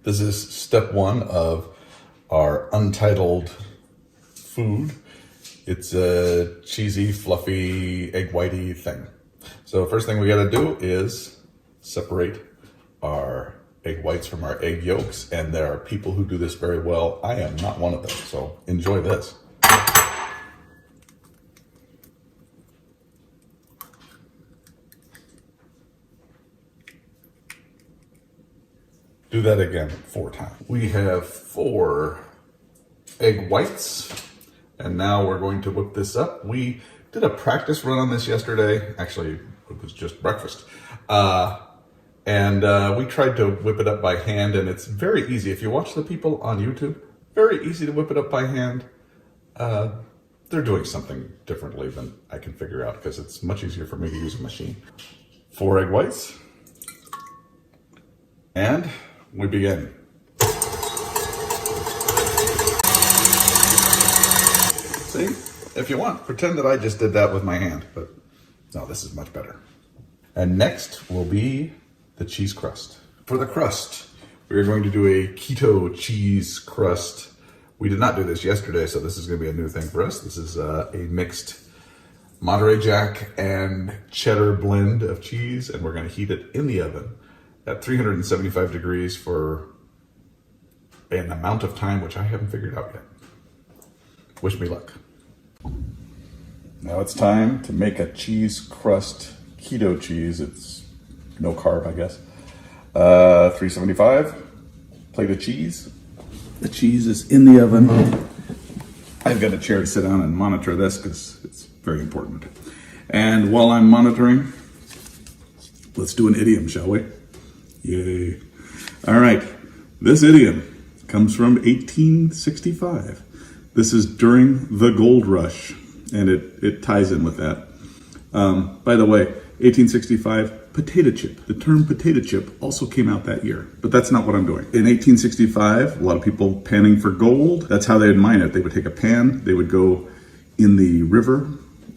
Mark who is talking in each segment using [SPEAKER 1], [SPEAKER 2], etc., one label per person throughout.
[SPEAKER 1] This is step one of our untitled food. It's a cheesy, fluffy, egg whitey thing. So first thing we gotta do is separate our egg whites from our egg yolks, and there are people who do this very well. I am not one of them, so enjoy this. Do that again 4 times. We have 4 egg whites, and now we're going to whip this up. We did a practice run on this yesterday. Actually, it was just breakfast. We tried to whip it up by hand, and it's very easy. If you watch the people on YouTube, very easy to whip it up by hand. They're doing something differently than I can figure out because it's much easier for me to use a machine. 4 egg whites, and we begin. See, if you want, pretend that I just did that with my hand, but no, this is much better. And next will be the cheese crust. For the crust, we're going to do a keto cheese crust. We did not do this yesterday, so this is going to be a new thing for us. This is a mixed Monterey Jack and cheddar blend of cheese, and we're going to heat it in the oven at 375 degrees for an amount of time which I haven't figured out yet. Wish me luck. Now it's time to make a cheese crust keto cheese. It's no carb, I guess. 375, plate of cheese. The cheese is in the oven. I've got a chair to sit down and monitor this because it's very important. And while I'm monitoring, let's do an idiom, shall we? Yay. All right, this idiom comes from 1865. This is during the gold rush, and it ties in with that. By the way, 1865, potato chip. The term potato chip also came out that year, but that's not what I'm doing. In 1865, a lot of people panning for gold. That's how they'd mine it. They would take a pan, they would go in the river,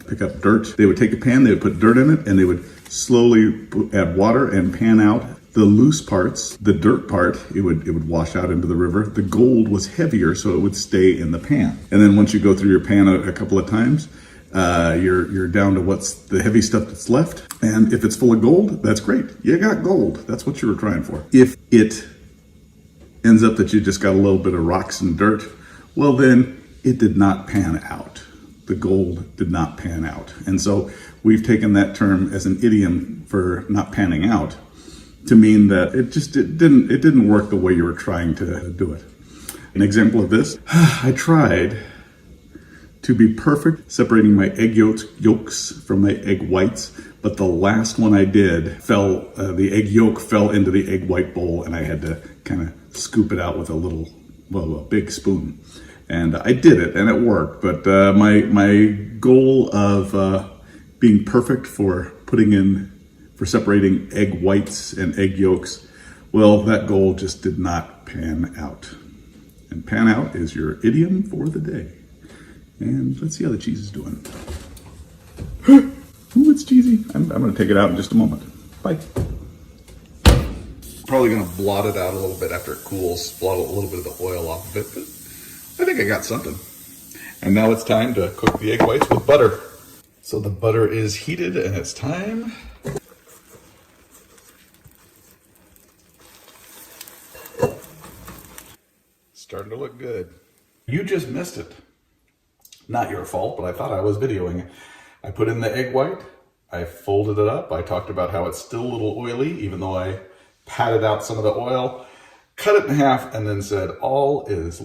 [SPEAKER 1] pick up dirt. They would take a pan, they would put dirt in it, and they would slowly add water and pan out the loose parts. The dirt part, it would wash out into the river. The gold was heavier, so it would stay in the pan. And then once you go through your pan a couple of times, you're down to what's the heavy stuff that's left. And if it's full of gold, that's great. You got gold. That's what you were trying for. If it ends up that you just got a little bit of rocks and dirt, well then it did not pan out. The gold did not pan out. And so we've taken that term as an idiom for not panning out to mean that it didn't work the way you were trying to do it. An example of this, I tried to be perfect separating my egg yolks from my egg whites, but the last one I did the egg yolk fell into the egg white bowl, and I had to kind of scoop it out with a big spoon. And I did it, and it worked, but my goal of being perfect for separating egg whites and egg yolks, well, that goal just did not pan out. And pan out is your idiom for the day. And let's see how the cheese is doing. Ooh, it's cheesy. I'm going to take it out in just a moment. Bye. Probably going to blot it out a little bit after it cools, blot a little bit of the oil off of it, but I think I got something. And now it's time to cook the egg whites with butter. So the butter is heated, and it's time. Starting to look good. You just missed it. Not your fault, but I thought I was videoing it. I put in the egg white, I folded it up, I talked about how it's still a little oily, even though I patted out some of the oil, cut it in half, and then said, all that's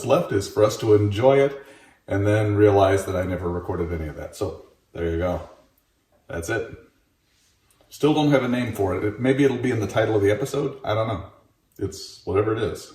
[SPEAKER 1] left is for us to enjoy it, and then realized that I never recorded any of that. So there you go. That's it. Still don't have a name for it. Maybe it'll be in the title of the episode. I don't know. It's whatever it is.